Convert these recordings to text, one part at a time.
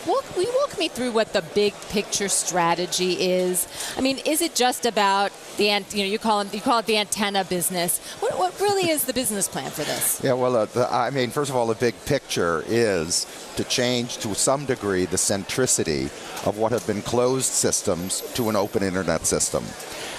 Will you walk me through what the big picture strategy is? I mean, is it just about you call it the antenna business? What really is the business plan for this? Yeah, well, I mean, first of all, the big picture is to change to some degree the centricity of what have been closed systems to an open internet system.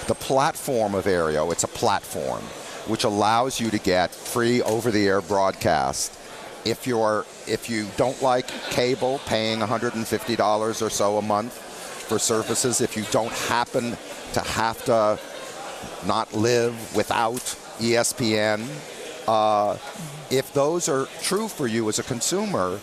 The platform of Aereo, it's a platform which allows you to get free over-the-air broadcast. If you don't like cable, paying $150 or so a month for services, if you don't happen to have to not live without ESPN, if those are true for you as a consumer,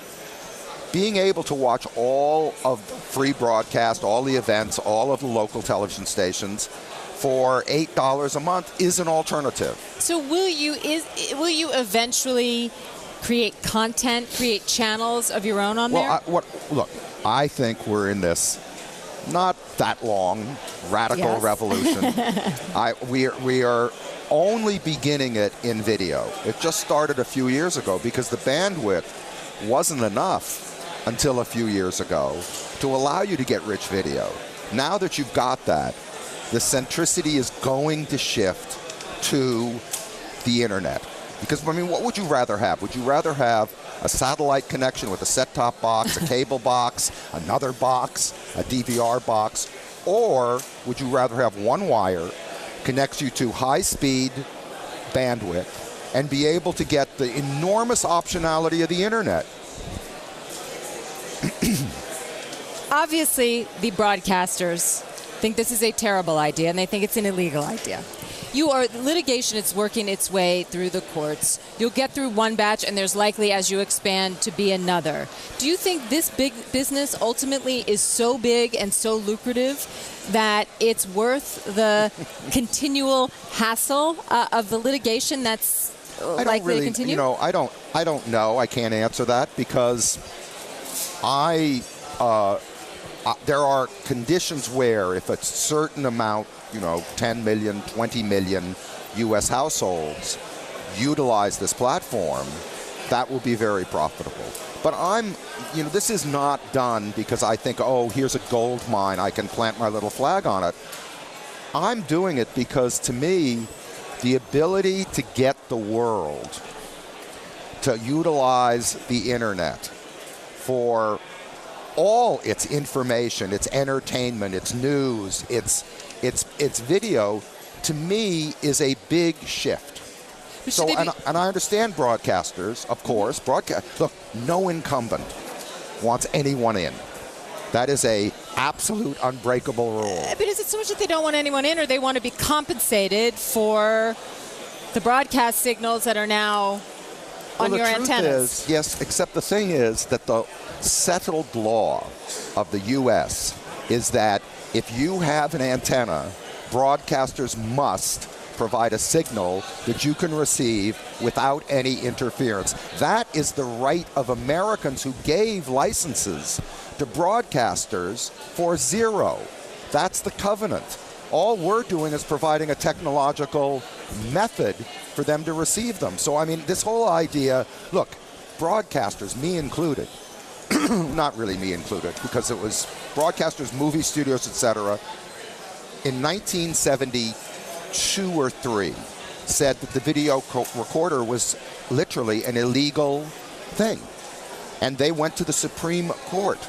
being able to watch all of free broadcast, all the events, all of the local television stations for $8 a month is an alternative. So will you eventually create content, create channels of your own on there? Look, I think we're in this not that long radical revolution. We are only beginning it in video. It just started a few years ago because the bandwidth wasn't enough until a few years ago to allow you to get rich video. Now that you've got that, the centricity is going to shift to the internet. Because, I mean, what would you rather have? Would you rather have a satellite connection with a set-top box, a cable box, another box, a DVR box, or would you rather have one wire connects you to high-speed bandwidth and be able to get the enormous optionality of the internet? Obviously, the broadcasters think this is a terrible idea, and they think it's an illegal idea. Litigation, it's working its way through the courts. You'll get through one batch, and there's likely, as you expand, to be another. Do you think this big business ultimately is so big and so lucrative that it's worth the continual hassle of the litigation that's likely to continue? You know, I don't know. I can't answer that because there are conditions where if a certain amount, 10 million, 20 million U.S. households utilize this platform, that will be very profitable. But this is not done because I think, oh, here's a gold mine, I can plant my little flag on it. I'm doing it because, to me, the ability to get the world to utilize the internet for all its information, its entertainment, its news, its video, to me, is a big shift. So, and I understand broadcasters, of course. Look, no incumbent wants anyone in. That is a absolute unbreakable rule. But is it so much that they don't want anyone in, or they want to be compensated for the broadcast signals that are now on your antennas? Yes, except the thing is that the settled law of the U.S. is that if you have an antenna, broadcasters must provide a signal that you can receive without any interference. That is the right of Americans who gave licenses to broadcasters for zero. That's the covenant. All we're doing is providing a technological method for them to receive them. So, I mean, this whole idea, look, broadcasters, me included, not really me included, because it was broadcasters, movie studios, etc., in 1972 or 3, said that the video recorder was literally an illegal thing. And they went to the Supreme Court.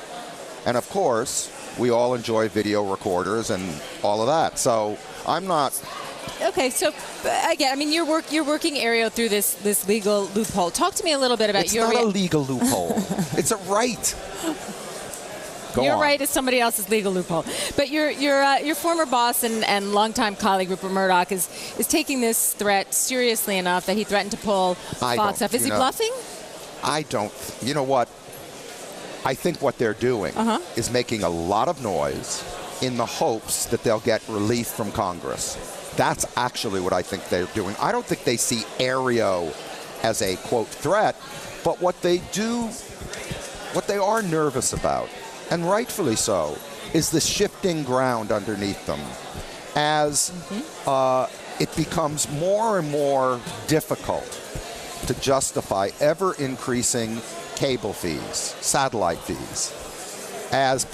And of course, we all enjoy video recorders and all of that. So I'm not... Okay, so again, I mean, you're working Aereo through this legal loophole. Talk to me a little bit about your... It's not a legal loophole. It's a right. Your right is somebody else's legal loophole. But your former boss and longtime colleague Rupert Murdoch is taking this threat seriously enough that he threatened to pull Fox off. Is he bluffing? I don't. You know what? I think what they're doing is making a lot of noise in the hopes that they'll get relief from Congress. That's actually what I think they're doing. I don't think they see Aereo as a, quote, threat, but what they are nervous about, and rightfully so, is the shifting ground underneath them as it becomes more and more difficult to justify ever-increasing cable fees, satellite fees. as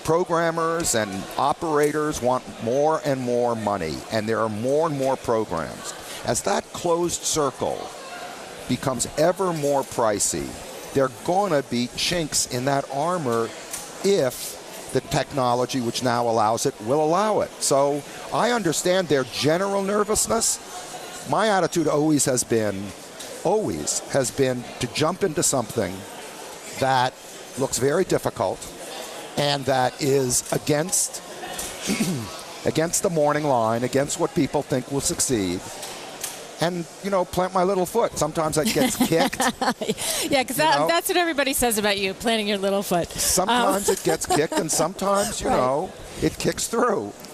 programmers and operators want more and more money, and there are more and more programs, as that closed circle becomes ever more pricey, there are going to be chinks in that armor if the technology which now allows it will allow it. So I understand their general nervousness. My attitude always has been to jump into something that looks very difficult and that is against against the morning line, against what people think will succeed. And, plant my little foot. Sometimes it gets kicked. Yeah, because that's what everybody says about you, planting your little foot. Sometimes it gets kicked, and sometimes, it kicks through.